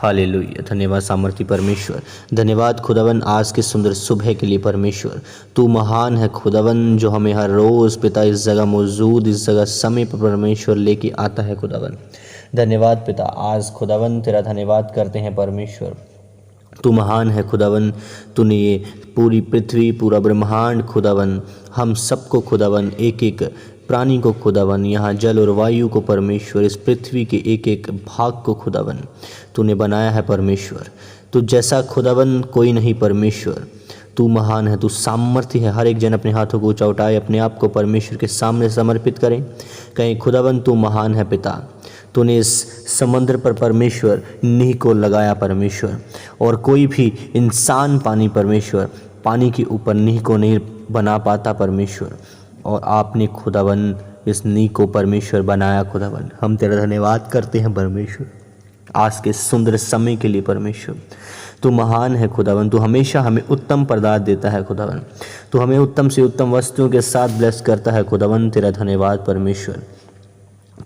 Hallelujah. धन्यवाद सामर्थी परमेश्वर। धन्यवाद खुदावन आज के सुंदर सुबह के लिए परमेश्वर। तू महान है खुदावन, जो हमें हर रोज़ पिता इस जगह मौजूद, इस जगह समय पर परमेश्वर लेके आता है खुदावन। धन्यवाद पिता, आज खुदावन तेरा धन्यवाद करते हैं परमेश्वर। तू महान है खुदावन। तूने ये पूरी पृथ्वी, पूरा ब्रह्मांड खुदावन, हम सबको खुदावन, एक एक प्राणी को खुदावन, यहाँ जल और वायु को परमेश्वर, इस पृथ्वी के एक एक भाग को खुदावन तूने बनाया है परमेश्वर। तू जैसा खुदावन कोई नहीं परमेश्वर। तू महान है, तू सामर्थ्य है। हर एक जन अपने हाथों को ऊंचा उठाए, अपने आप को परमेश्वर के सामने समर्पित करें। कहें खुदावन तू महान है पिता। तूने इस समुद्र पर परमेश्वर नींव को लगाया परमेश्वर, और कोई भी इंसान पानी के ऊपर नींव को नहीं बना पाता परमेश्वर, और आपने खुदावन इस नींव को परमेश्वर बनाया खुदावन। हम तेरा धन्यवाद करते हैं परमेश्वर आज के सुंदर समय के लिए परमेश्वर। तू महान है खुदावन। तू हमेशा हमें उत्तम पदार्थ देता है खुदावन। तू हमें उत्तम से उत्तम वस्तुओं के साथ ब्लेस करता है खुदावन। तेरा धन्यवाद परमेश्वर।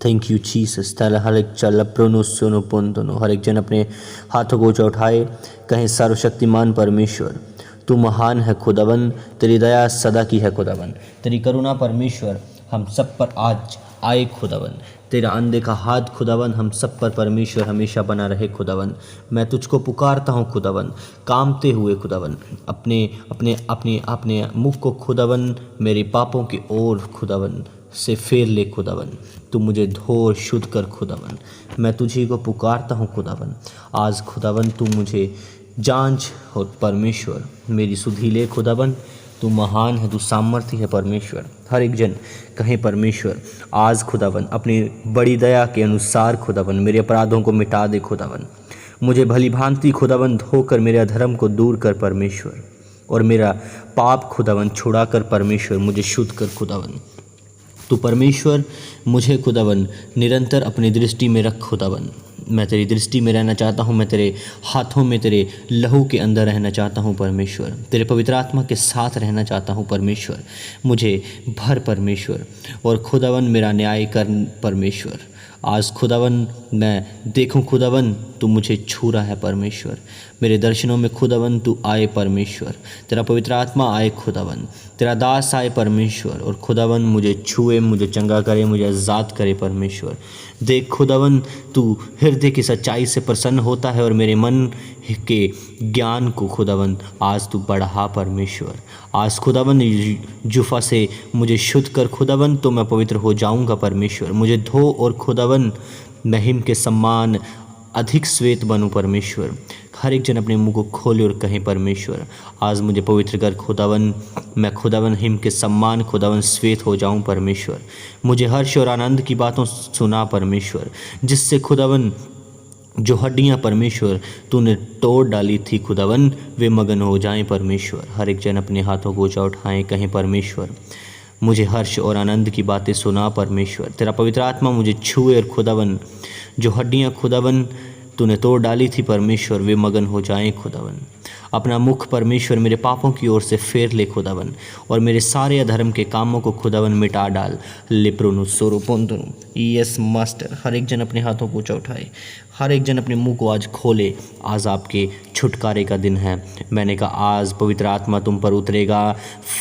Thank you Jesus. हर एक चल प्रोनो सोनो पुंतनो, हर एक जन अपने हाथों को ऊंचा उठाए, कहें सर्वशक्तिमान परमेश्वर तू महान है खुदावन। तेरी दया सदा की है खुदावन। तेरी करुणा परमेश्वर हम सब पर आज आए खुदावन। तेरा अनदेखा हाथ खुदावन हम सब पर परमेश्वर हमेशा बना रहे खुदावन। मैं तुझको पुकारता हूँ खुदावन, कामते हुए खुदावन, अपने अपने अपने अपने मुख को खुदावन मेरे पापों की ओर खुदावन से फेर ले खुदावन। तू मुझे धो और शुद्ध कर खुदावन। मैं तुझी को पुकारता हूँ खुदावन। आज खुदावन तू मुझे जांच हो परमेश्वर, मेरी सुधि ले खुदावन। तू महान है, तू सामर्थ्य है परमेश्वर। हर एक जन कहे परमेश्वर आज खुदावन अपनी बड़ी दया के अनुसार खुदावन मेरे अपराधों को मिटा दे खुदावन। मुझे भली भांति खुदावन धोकर मेरे अधर्म को दूर कर परमेश्वर, और मेरा पाप खुदावन छुड़ा कर परमेश्वर मुझे शुद्ध कर खुदावन। तू परमेश्वर मुझे खुदावन निरंतर अपनी दृष्टि में रख खुदावन। मैं तेरी दृष्टि में रहना चाहता हूँ। मैं तेरे हाथों में, तेरे लहू के अंदर रहना चाहता हूँ परमेश्वर। तेरे पवित्र आत्मा के साथ रहना चाहता हूँ परमेश्वर। मुझे भर परमेश्वर, और खुदावन मेरा न्याय कर परमेश्वर। आज खुदावन मैं देखूं खुदावन तू मुझे छू रहा है परमेश्वर। मेरे दर्शनों में खुदावन तू आए परमेश्वर। तेरा पवित्र आत्मा आए खुदावन। तेरा दास आए परमेश्वर, और खुदावन मुझे छुए, मुझे चंगा करे, मुझे आज़ाद करे परमेश्वर। देख खुदावन तू हृदय की सच्चाई से प्रसन्न होता है, और मेरे मन के ज्ञान को खुदावन आज तू बढ़ा परमेश्वर। आज खुदावन जुफा से मुझे शुद्ध कर खुदावन, तो मैं पवित्र हो जाऊंगा परमेश्वर। मुझे धो और खुदावन महिम के सम्मान अधिक श्वेत बनूं परमेश्वर। हर एक जन अपने मुंह को खोले और कहें परमेश्वर आज मुझे पवित्र कर खुदावन। मैं खुदावन हिम के सम्मान खुदावन श्वेत हो जाऊं परमेश्वर। मुझे हर्ष और आनंद की बातों सुना परमेश्वर, जिससे खुदावन जो हड्डियां परमेश्वर तूने तोड़ डाली थी खुदावन वे मगन हो जाएं परमेश्वर। हर एक जन अपने हाथों को ऊंचा उठाएं, कहें परमेश्वर मुझे हर्ष और आनंद की बातें सुना परमेश्वर। तेरा पवित्र आत्मा मुझे छुए, और खुदावन जो हड्डियां खुदावन तूने तोड़ डाली थी परमेश्वर वे मगन हो जाएं खुदावन। अपना मुख परमेश्वर मेरे पापों की ओर से फेर ले खुदावन, और मेरे सारे अधर्म के कामों को खुदावन मिटा डाल। लिप्रोनु सोरोपोंतनु यस मास्टर। हर एक जन अपने हाथों को ऊंचा उठाए, हर एक जन अपने मुंह को आज खोले। आज आपके छुटकारे का दिन है। मैंने कहा आज पवित्र आत्मा तुम पर उतरेगा।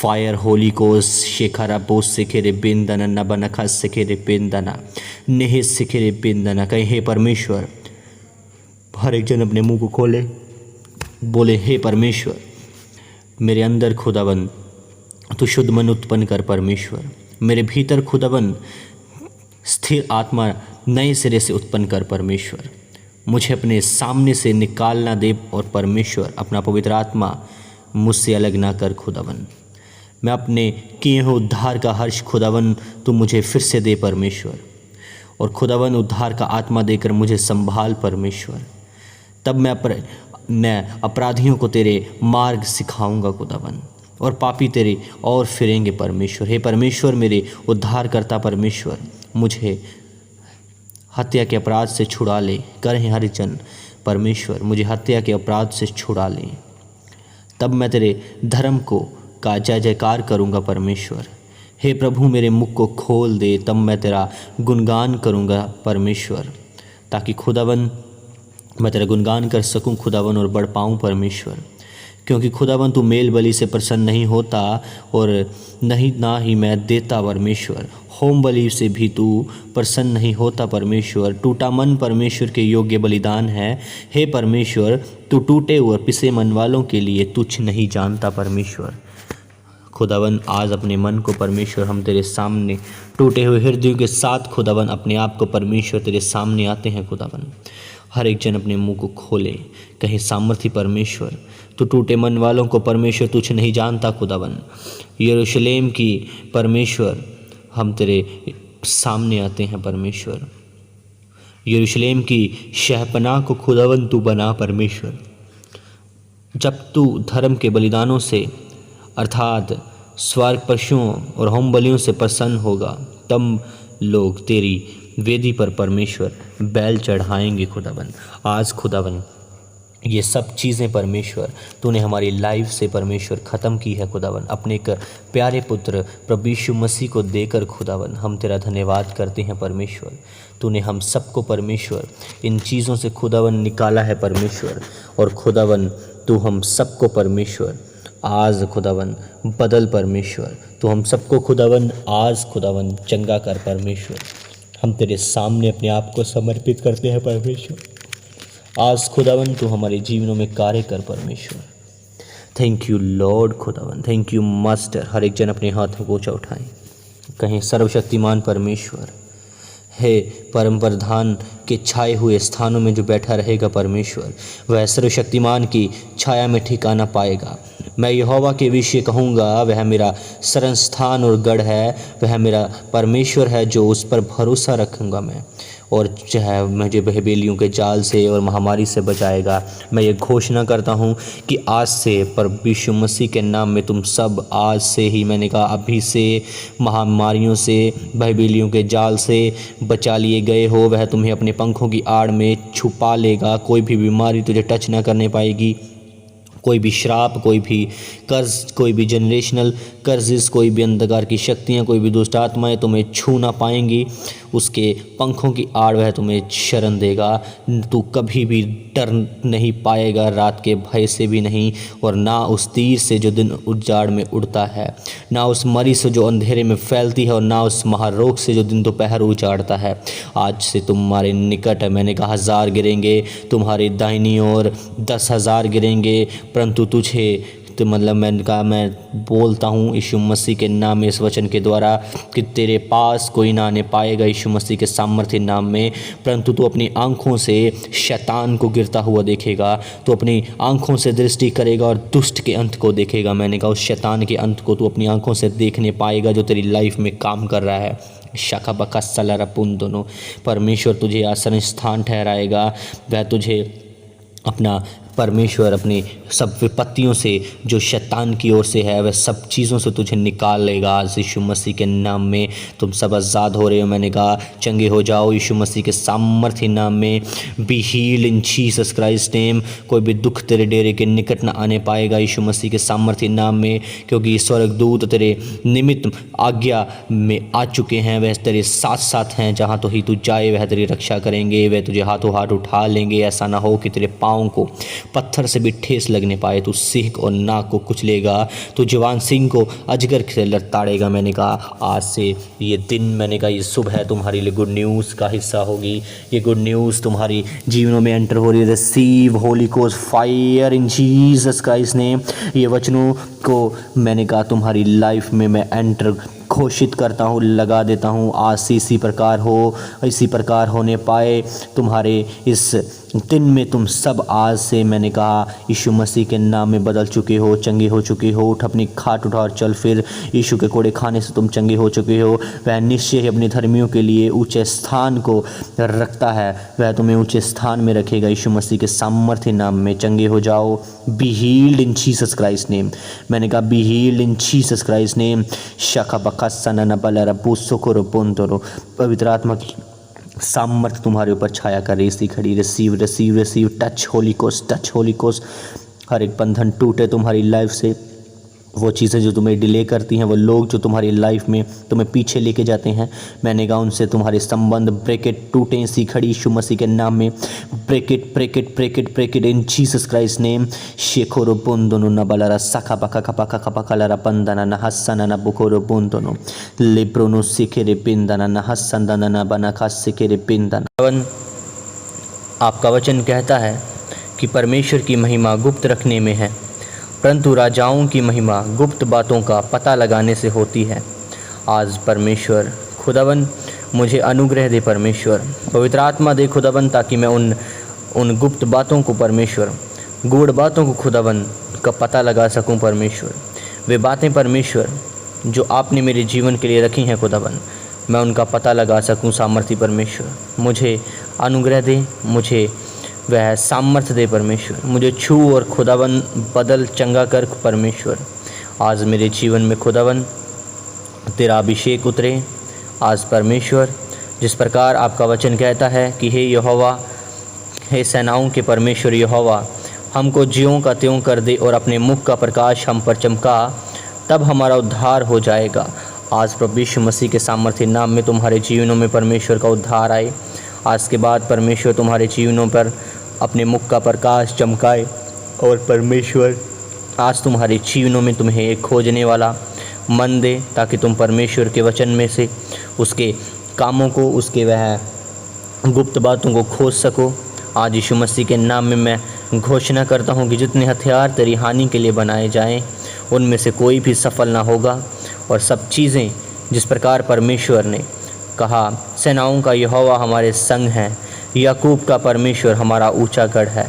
फायर होली कोस शेखरा पोस सिखेरे बिंदना नबनखा सिखेरे बिंदना नेह सिखेरे बिंदना। कहे हे परमेश्वर, हर एक जन अपने मुंह को खोले, बोले हे परमेश्वर मेरे अंदर खुदावन तू शुद्ध मन उत्पन्न कर परमेश्वर। मेरे भीतर खुदावन स्थिर आत्मा नए सिरे से उत्पन्न कर परमेश्वर। मुझे अपने सामने से निकालना दे, और परमेश्वर अपना पवित्र आत्मा मुझसे अलग ना कर खुदावन। मैं अपने किए हुए उद्धार का हर्ष खुदावन तू मुझे फिर से दे परमेश्वर, और खुदावन उद्धार का आत्मा देकर मुझे संभाल परमेश्वर। तब मैं अपराधियों को तेरे मार्ग सिखाऊंगा खुदावन, और पापी तेरे और फिरेंगे परमेश्वर। हे परमेश्वर मेरे उद्धार करता परमेश्वर, मुझे हत्या के अपराध से छुड़ा ले। करें हर जन परमेश्वर मुझे हत्या के अपराध से छुड़ा ले। तब मैं तेरे धर्म को का जय जयकार करूँगा परमेश्वर। हे प्रभु मेरे मुख को खोल दे, तब मैं तेरा गुणगान करूँगा परमेश्वर, ताकि खुदावन मैं तेरा गुणगान कर सकूं खुदावन और बढ़ पाऊं परमेश्वर, क्योंकि खुदावन तू मेल बलि से प्रसन्न नहीं होता और नहीं ना ही मैं देता परमेश्वर। होम बलि से भी तू प्रसन्न नहीं होता परमेश्वर। टूटा मन परमेश्वर के योग्य बलिदान है। हे परमेश्वर, तू टूटे हुए पिसे मन वालों के लिए तुच्छ नहीं जानता परमेश्वर। खुदावन आज अपने मन को परमेश्वर हम तेरे सामने टूटे हुए हृदयों के साथ खुदावन अपने आप को परमेश्वर तेरे सामने आते हैं। खुदावन हर एक जन अपने मुंह को खोले, कहीं सामर्थ्य परमेश्वर तो टूटे मन वालों को परमेश्वर तुझ नहीं जानता। खुदावन यरूशलेम की परमेश्वर हम तेरे सामने आते हैं परमेश्वर। यरूशलेम की शहपनाह को खुदावन तू बना परमेश्वर। जब तू धर्म के बलिदानों से अर्थात स्वर्ग पशुओं और होम बलियों से प्रसन्न होगा, तब लोग तेरी वेदी पर परमेश्वर बैल चढ़ाएंगे। खुदावन आज खुदावन ये सब चीज़ें परमेश्वर तूने हमारी लाइफ से परमेश्वर ख़त्म की है। खुदावन अपने एक प्यारे पुत्र प्रभु यीशु मसीह को देकर खुदावन हम तेरा धन्यवाद करते हैं परमेश्वर। तूने हम सबको परमेश्वर इन चीज़ों से खुदावन निकाला है परमेश्वर, और खुदावन तू हम सबको परमेश्वर आज खुदावन बदल परमेश्वर। तो हम सबको खुदावन आज खुदावन चंगा कर परमेश्वर। हम तेरे सामने अपने आप को समर्पित करते हैं परमेश्वर। आज खुदावन तू हमारे जीवनों में कार्य कर परमेश्वर। थैंक यू लॉर्ड खुदावन, थैंक यू मास्टर। हर एक जन अपने हाथों को ऊंचा उठाएं, कहें सर्वशक्तिमान परमेश्वर, हे परम प्रधान के छाए हुए स्थानों में जो बैठा रहेगा परमेश्वर, वह सर्वशक्तिमान की छाया में ठिकाना पाएगा। मैं यहोवा के विषय कहूँगा, वह मेरा शरण स्थान और गढ़ है, वह मेरा परमेश्वर है जो उस पर भरोसा रखूँगा मैं, और चाहे मुझे बहबेलियों के जाल से और महामारी से बचाएगा। मैं ये घोषणा करता हूँ कि आज से प्रभु यीशु मसीह के नाम में तुम सब आज से ही, मैंने कहा अभी से, महामारियों से बहबेलियों के जाल से बचा लिए गए हो। वह तुम्हें अपने पंखों की आड़ में छुपा लेगा। कोई भी बीमारी तुझे टच ना करने पाएगी, कोई भी श्राप, कोई भी कर्ज, कोई भी जनरेशनल कर्जेस, कोई भी अंधकार की शक्तियाँ, कोई भी दुष्ट आत्माएँ तुम्हें छू ना पाएंगी। उसके पंखों की आड़ वह तुम्हें शरण देगा। तू कभी भी डर नहीं पाएगा, रात के भय से भी नहीं, और ना उस तीर से जो दिन उजाड़ में उड़ता है, ना उस मरी से जो अंधेरे में फैलती है, और ना उस महारोग से जो दिन दोपहर उजाड़ता है। आज से तुम्हारे निकट है, मैंने कहा 1000 गिरेंगे तुम्हारे दाहिनी ओर, 10,000 गिरेंगे, परंतु तुझे तो मतलब मैंने कहा मैं बोलता हूँ यीशु मसीह के नाम में, इस वचन के द्वारा, कि तेरे पास कोई ना आने पाएगा यीशु मसीह के सामर्थ्य नाम में। परंतु तू अपनी आंखों से शैतान को गिरता हुआ देखेगा, तो अपनी आंखों से दृष्टि करेगा और दुष्ट के अंत को देखेगा। मैंने कहा उस शैतान के अंत को तू अपनी आंखों से देखने पाएगा जो तेरी लाइफ में काम कर रहा है। शाखा बका सलारापुन दोनों परमेश्वर तुझे आसन स्थान ठहराएगा। वह तुझे अपना परमेश्वर अपनी सब विपत्तियों से जो शैतान की ओर से है, वह सब चीज़ों से तुझे निकाल लेगा। आज यीशु मसीह के नाम में तुम सब आज़ाद हो रहे हो। मैंने कहा चंगे हो जाओ यीशु मसीह के सामर्थ्य नाम में। Be healed in Jesus Christ name. कोई भी दुख तेरे डेरे के निकट न आने पाएगा यीशु मसीह के सामर्थ्य नाम में, क्योंकि स्वर्गदूत तेरे निमित्त आज्ञा में आ चुके हैं। वह तेरे साथ साथ हैं, जहाँ तो ही तू जाए वह तेरी रक्षा करेंगे। वह तुझे हाथों हाथ उठा लेंगे। ऐसा ना हो कि तेरे पाँव को पत्थर से भी ठेस लगने पाए। तू सिंह और नाग को कुचलेगा, तू जवान सिंह को अजगर से लताड़ेगा। मैंने कहा आज से ये दिन, मैंने कहा ये सुबह है तुम्हारे लिए गुड न्यूज़ का हिस्सा होगी। ये गुड न्यूज़ तुम्हारी जीवनों में एंटर हो रही है। Receive holy ghost fire in Jesus Christ name. ये वचनों को मैंने कहा तुम्हारी लाइफ में मैं एंटर घोषित करता हूँ, लगा देता हूँ। आज से इसी प्रकार हो, इसी प्रकार होने पाए तुम्हारे इस दिन में। तुम सब आज से, मैंने कहा यीशु मसीह के नाम में बदल चुके हो, चंगे हो चुके हो। उठ अपनी खाट उठा और चल फिर। यीशु के कोड़े खाने से तुम चंगे हो चुके हो। वह निश्चय ही अपने धर्मियों के लिए ऊंचे स्थान को रखता है। वह तुम्हें ऊंचे स्थान में रखेगा। यीशु मसीह के सामर्थ्य नाम में चंगे हो जाओ। Be healed in Jesus Christ name. मैंने कहा be healed in Jesus Christ name. शाखा बका सना बला पुस्तको पुंतरो। पवित्र आत्मा की सामर्थ्य तुम्हारे ऊपर छाया कर रही खड़ी। Receive receive receive. Touch Holy Ghost, touch Holy Ghost. हर एक बंधन टूटे तुम्हारी लाइफ से। वो चीज़ें जो तुम्हें डिले करती हैं, वो लोग जो तुम्हारी लाइफ में तुम्हें पीछे लेके जाते हैं, मैंने कहा उनसे तुम्हारे संबंध ब्रेकेट टूटें सी खड़ी यीशु मसीह के नाम में। Break it break it break it break it in Jesus Christ name. शेखोरो बुंदोनो न बलारा सखा पका खपा खपा कलरा पंदना न हसना न बुकोरो बुंदोनो लेब्रोनो सिकेरे पिंदना न हसंदना न बना खास सिकेरे पिंदना। आपका वचन कहता है कि परमेश्वर की महिमा गुप्त रखने में है, परंतु राजाओं की महिमा गुप्त बातों का पता लगाने से होती है। आज परमेश्वर खुदावन मुझे अनुग्रह दे, परमेश्वर पवित्र आत्मा दे खुदावन, ताकि मैं उन गुप्त बातों को परमेश्वर, गूढ़ बातों को खुदावन का पता लगा सकूं परमेश्वर। वे बातें परमेश्वर जो आपने मेरे जीवन के लिए रखी हैं खुदावन, मैं उनका पता लगा सकूं। सामर्थी परमेश्वर मुझे अनुग्रह दे, मुझे वह सामर्थ्य दे परमेश्वर, मुझे छू और खुदावन बदल चंगा कर परमेश्वर। आज मेरे जीवन में खुदावन तेरा अभिषेक उतरे। आज परमेश्वर जिस प्रकार आपका वचन कहता है कि हे यहोवा, हे सेनाओं के परमेश्वर यहोवा, हमको ज्यों का त्यों कर दे और अपने मुख का प्रकाश हम पर चमका, तब हमारा उद्धार हो जाएगा। आज प्रभु यीशु मसीह के सामर्थ्य नाम में तुम्हारे जीवनों में परमेश्वर का उद्धार आए। आज के बाद परमेश्वर तुम्हारे जीवनों पर अपने मुख का प्रकाश चमकाए और परमेश्वर आज तुम्हारे जीवनों में तुम्हें एक खोजने वाला मन दे, ताकि तुम परमेश्वर के वचन में से उसके कामों को, उसके वह गुप्त बातों को खोज सको। आज यीशु मसीह के नाम में मैं घोषणा करता हूँ कि जितने हथियार तेरी हानि के लिए बनाए जाएं, उनमें से कोई भी सफल ना होगा। और सब चीज़ें जिस प्रकार परमेश्वर ने कहा, सेनाओं का यहोवा हमारे संग है, याकूब का परमेश्वर हमारा ऊंचा गढ़ है।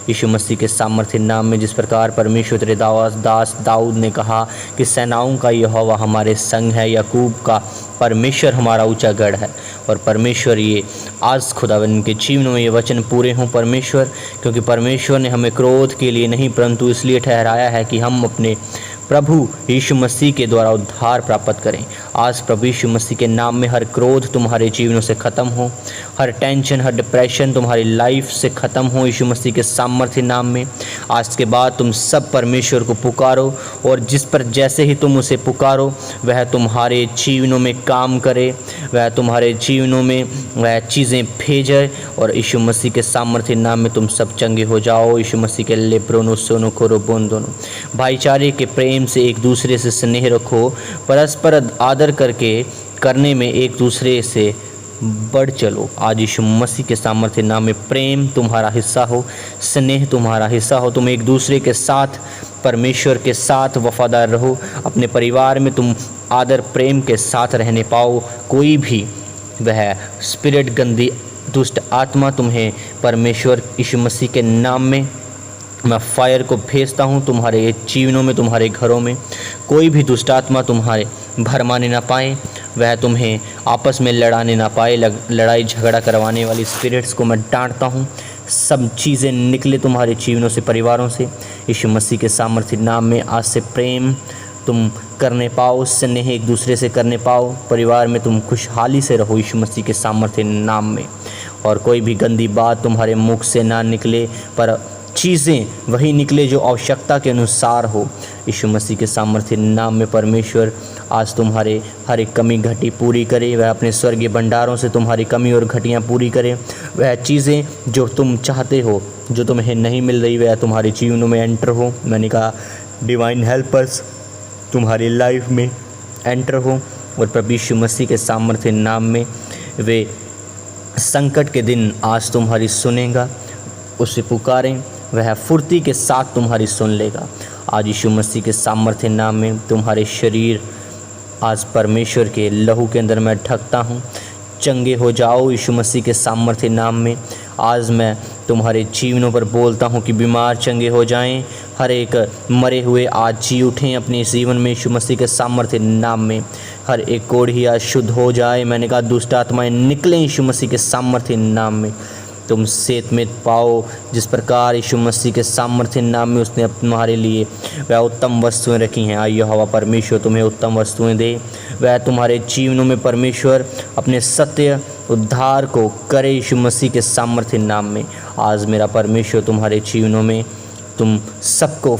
यीशु मसीह के सामर्थ्य नाम में जिस प्रकार परमेश्वर तेरे दास दाऊद ने कहा कि सेनाओं का यहोवा हमारे संग है, याकूब का परमेश्वर हमारा ऊंचा गढ़ है। और परमेश्वर ये आज खुदावन के जीवनों में ये वचन पूरे हों परमेश्वर, क्योंकि परमेश्वर ने हमें क्रोध के लिए नहीं परंतु इसलिए ठहराया है कि हम अपने प्रभु यीशु मसीह के द्वारा उद्धार प्राप्त करें। आज प्रभु यीशु मसीह के नाम में हर क्रोध तुम्हारे जीवनों से ख़त्म हो, हर टेंशन, हर डिप्रेशन तुम्हारी लाइफ से ख़त्म हो यीशु मसीह के सामर्थ्य नाम में। आज के बाद तुम सब परमेश्वर को पुकारो, और जिस पर जैसे ही तुम उसे पुकारो वह तुम्हारे जीवनों में काम करे, वह तुम्हारे जीवनों में वह चीज़ें भेजे, और यीशु मसीह के सामर्थ्य नाम में तुम सब चंगे हो जाओ। यीशु मसीह के लेब्रोनो सोनो खोरो बोन दोनों भाईचारे के प्रेम से एक दूसरे से स्नेह रखो, परस्पर आदर करने में एक दूसरे से बढ़ चलो। आज यीशु मसीह के सामर्थ्य नाम में प्रेम तुम्हारा हिस्सा हो, स्नेह तुम्हारा हिस्सा हो। तुम एक दूसरे के साथ, परमेश्वर के साथ वफादार रहो। अपने परिवार में तुम आदर प्रेम के साथ रहने पाओ। कोई भी वह स्पिरिट, गंदी दुष्ट आत्मा तुम्हें परमेश्वर यीशु मसीह के नाम में मैं फायर को भेजता हूँ तुम्हारे जीवनों में, तुम्हारे घरों में। कोई भी दुष्ट आत्मा तुम्हारे भरमाने ना पाए, वह तुम्हें आपस में लड़ाने ना पाए। लड़ाई झगड़ा करवाने वाली स्पिरिट्स को मैं डांटता हूँ। सब चीज़ें निकले तुम्हारे जीवनों से, परिवारों से। यीशु मसीह के सामर्थ्य नाम में आज से प्रेम तुम करने पाओ, स्नेह एक दूसरे से करने पाओ। परिवार में तुम खुशहाली से रहो यीशु मसीह के सामर्थ्य नाम में। और कोई भी गंदी बात तुम्हारे मुख से ना निकले, पर चीज़ें वही निकले जो आवश्यकता के अनुसार हो। यीशु मसीह के सामर्थ्य नाम में परमेश्वर आज तुम्हारे हर एक कमी घटी पूरी करे। वह अपने स्वर्गीय भंडारों से तुम्हारी कमी और घटियाँ पूरी करे। वह चीज़ें जो तुम चाहते हो, जो तुम्हें नहीं मिल रही, वह तुम्हारे जीवनों में एंटर हो। मैंने कहा डिवाइन हेल्पर्स तुम्हारी लाइफ में एंटर हो, और प्रभु यीशु मसीह के सामर्थ्य नाम में वे संकट के दिन आज तुम्हारी सुनेगा। उसे पुकारें, वह फुर्ती के साथ तुम्हारी सुन लेगा। आज यीशु मसीह के सामर्थ्य नाम में तुम्हारे शरीर आज परमेश्वर के लहू के अंदर मैं ढकता हूँ। चंगे हो जाओ यीशु मसीह के सामर्थ्य नाम में। आज मैं तुम्हारे जीवनों पर बोलता हूँ कि बीमार चंगे हो जाएं, हर एक मरे हुए आज जी उठें अपने जीवन में यीशु मसीह के सामर्थ्य नाम में। हर एक कोढ़ी आज शुद्ध हो जाए। मैंने कहा दुष्ट आत्माएं निकलें यीशु मसीह के सामर्थ्य नाम में। तुम सेहत में पाओ जिस प्रकार यीशु मसीह के सामर्थ्य नाम में उसने तुम्हारे लिए वह उत्तम वस्तुएं रखी हैं। आइए हवा परमेश्वर तुम्हें उत्तम वस्तुएं दे। वह तुम्हारे जीवनों में परमेश्वर अपने सत्य उद्धार को करे यीशु मसीह के सामर्थ्य नाम में। आज मेरा परमेश्वर तुम्हारे जीवनों में तुम सबको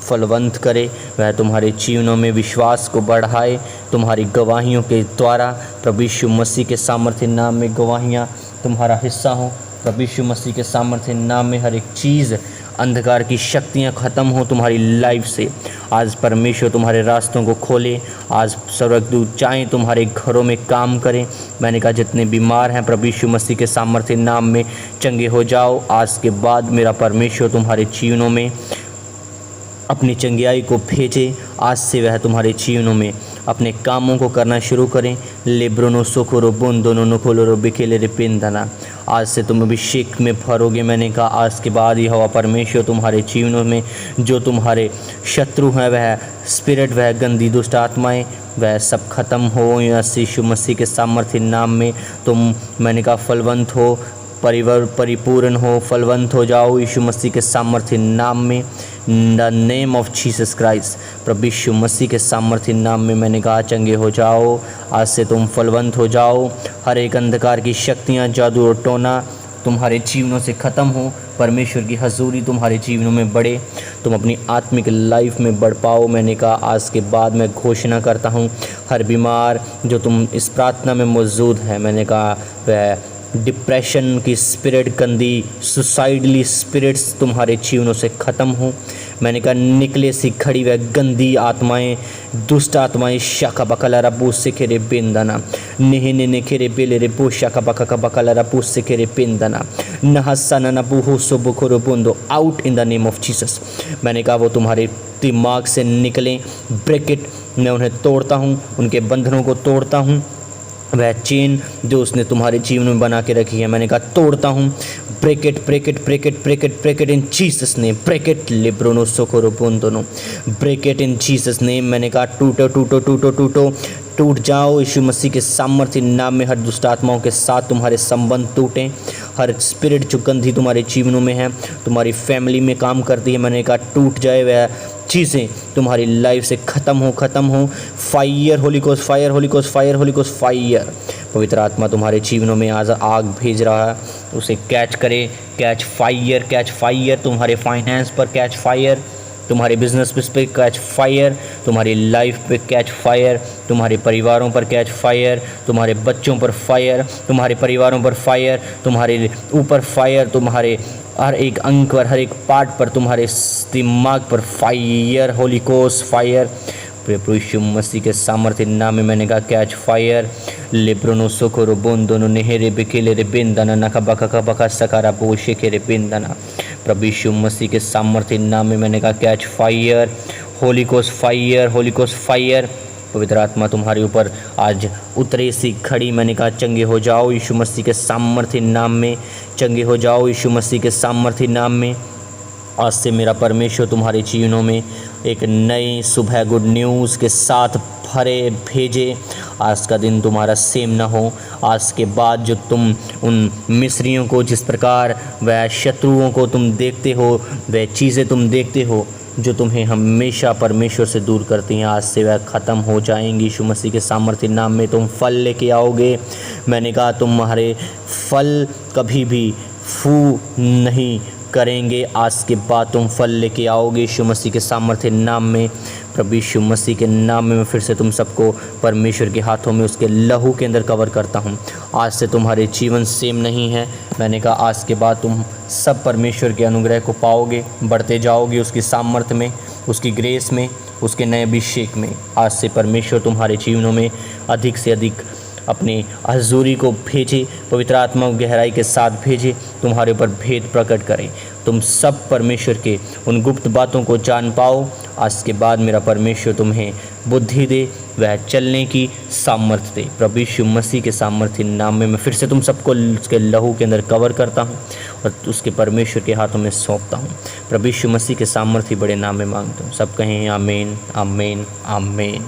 फलवंत करे, वह तुम्हारे जीवनों में विश्वास को बढ़ाए। तुम्हारी गवाहियों के द्वारा प्रभु यीशु मसीह के सामर्थ्य नाम में गवाहियाँ तुम्हारा हिस्सा हो। प्रभु यीशु मसीह के सामर्थ्य नाम में हर एक चीज़, अंधकार की शक्तियाँ ख़त्म हो तुम्हारी लाइफ से। आज परमेश्वर तुम्हारे रास्तों को खोले। आज स्वर्गदूत चाहें तुम्हारे घरों में काम करें। मैंने कहा जितने बीमार हैं प्रभु यीशु मसीह के सामर्थ्य नाम में चंगे हो जाओ। आज के बाद मेरा परमेश्वर तुम्हारे जीवनों में अपनी चंगियाई को भेजे। आज से वह तुम्हारे जीवनों में अपने कामों को करना शुरू करें। लेब्रोनो सोखोरो बोंदोनो नुकोलोरो बिकेले रिपिंदना। आज से तुम अभिषेक में भरोगे। मैंने कहा आज के बाद यहोवा परमेश्वर तुम्हारे जीवनों में जो तुम्हारे शत्रु हैं, वह स्पिरिट, वह गंदी दुष्ट आत्माएं, वह सब खत्म हो यीशु मसीह के सामर्थ्य नाम में। तुम, मैंने कहा, फलवंत हो, परिपूर्ण हो, फलवंत हो जाओ यीशु मसीह के सामर्थ्य नाम में। In the name of Jesus Christ, प्रभु यीशु मसीह के सामर्थ्य नाम में मैंने कहा चंगे हो जाओ। आज से तुम फलवंत हो जाओ। हर एक अंधकार की शक्तियाँ, जादू और टोना तुम्हारे जीवनों से ख़त्म हो। परमेश्वर की हजूरी तुम्हारे जीवनों में बढ़े। तुम अपनी आत्मिक लाइफ में बढ़ पाओ। मैंने कहा आज के बाद मैं घोषणा करता हूँ, हर बीमार जो तुम इस प्रार्थना में मौजूद है, मैंने कहा वह डिप्रेशन की स्पिरिट, गंदी सुसाइडली स्पिरिट्स तुम्हारे जीवनों से ख़त्म हो। मैंने कहा निकले सी खड़ी वह गंदी आत्माएं, दुष्ट आत्माएं, शाखा बकला रबू से खेरे बेंदना, निहिने ने खेरे बेले रे बो शाखा बका बकला रबू से खेरे बेंदना, नहसना नबू हो सो बुखोरो बुंदो, out in the name of Jesus. मैंने कहा वो तुम्हारे दिमाग से निकलें। ब्रेकेट, मैं उन्हें तोड़ता हूँ, उनके बंधनों को तोड़ता हूँ। वह चेन जो उसने तुम्हारे जीवन में बना के रखी है, मैंने कहा तोड़ता हूँ। Break it break it break it break it break it in Jesus name. Break it लिब्रोनो सोकोरो बोंदोनो, ब्रेकेट इन जीसस नेम। मैंने कहा टूटो टूटो टूटो टूटो, टूट जाओ यीशु मसीह के सामर्थ्य नाम में। हर दुष्ट आत्माओं के साथ तुम्हारे संबंध टूटें। हर स्पिरिट जो गंदी तुम्हारे जीवनों में है, तुम्हारी फैमिली में काम करती है, मैंने कहा टूट जाए वह चीज़ें, तुम्हारी लाइफ से ख़त्म हो। Fire holy ghost, fire holy ghost, fire holy ghost, fire. पवित्र आत्मा तुम्हारे जीवनों में आज आग भेज रहा है, उसे कैच करे। Catch fire, catch fire. तुम्हारे फाइनेंस पर कैच फायर, तुम्हारे बिजनेस पे कैच फायर, तुम्हारी लाइफ पे कैच फायर, तुम्हारे परिवारों पर कैच फायर, तुम्हारे बच्चों पर फायर, तुम्हारे परिवारों पर फायर, तुम्हारे ऊपर फायर, तुम्हारे हर एक अंग पर, हर एक पार्ट पर, तुम्हारे दिमाग पर फायर, होली कोस्ट फायर। प्रभु यीशु मसीह के सामर्थ्य नाम में मैंने कहा कैच फायर। लेब्रोनो सोकोरो बोंदोनो नेहेरे बिकेले रे बेंदना नका बका बका सकारा बोशे के रे बेंदना। प्रभु यीशु मसीह के सामर्थ्य नाम में मैंने कहा catch fire, holy ghost fire, holy ghost fire. पवित्र आत्मा तुम्हारे ऊपर आज उतरे सी खड़ी। मैंने कहा चंगे हो जाओ यीशु मसीह के सामर्थ्य नाम में, चंगे हो जाओ यीशु मसीह के सामर्थ्य नाम में। आज से मेरा परमेश्वर तुम्हारे जीवनों में एक नई सुबह गुड न्यूज़ के साथ भरे भेजे। आज का दिन तुम्हारा सेम ना हो। आज के बाद जो तुम उन मिस्रियों को, जिस प्रकार वह शत्रुओं को तुम देखते हो, वह चीज़ें तुम देखते हो जो तुम्हें हमेशा परमेश्वर से दूर करती हैं, आज से वह ख़त्म हो जाएंगी। यीशु मसीह के सामर्थ्य नाम में तुम फल लेके आओगे। मैंने कहा तुम्हारे फल कभी भी फू नहीं करेंगे। आज के बाद तुम फल लेके आओगे यीशु मसीह के सामर्थ्य नाम में। प्रभु यीशु मसीह के नाम में मैं फिर से तुम सबको परमेश्वर के हाथों में, उसके लहू के अंदर कवर करता हूँ। आज से तुम्हारे जीवन सेम नहीं है। मैंने कहा आज के बाद तुम सब परमेश्वर के अनुग्रह को पाओगे, बढ़ते जाओगे उसकी सामर्थ्य में, उसकी ग्रेस में, उसके नए अभिषेक में। आज से परमेश्वर तुम्हारे जीवनों में अधिक से अधिक अपनी हजूरी को भेजे, पवित्र आत्मा को गहराई के साथ भेजे, तुम्हारे ऊपर भेद प्रकट करें, तुम सब परमेश्वर के उन गुप्त बातों को जान पाओ। आज के बाद मेरा परमेश्वर तुम्हें बुद्धि दे, वह चलने की सामर्थ्य दे। प्रभु यीशु मसीह के सामर्थ्य नाम में मैं फिर से तुम सबको उसके लहू के अंदर कवर करता हूँ और उसके परमेश्वर के हाथों में सौंपता हूँ। प्रभु यीशु मसीह के सामर्थ्य बड़े नाम में मांगता हूँ। सब कहें आमीन, आमीन, आमीन।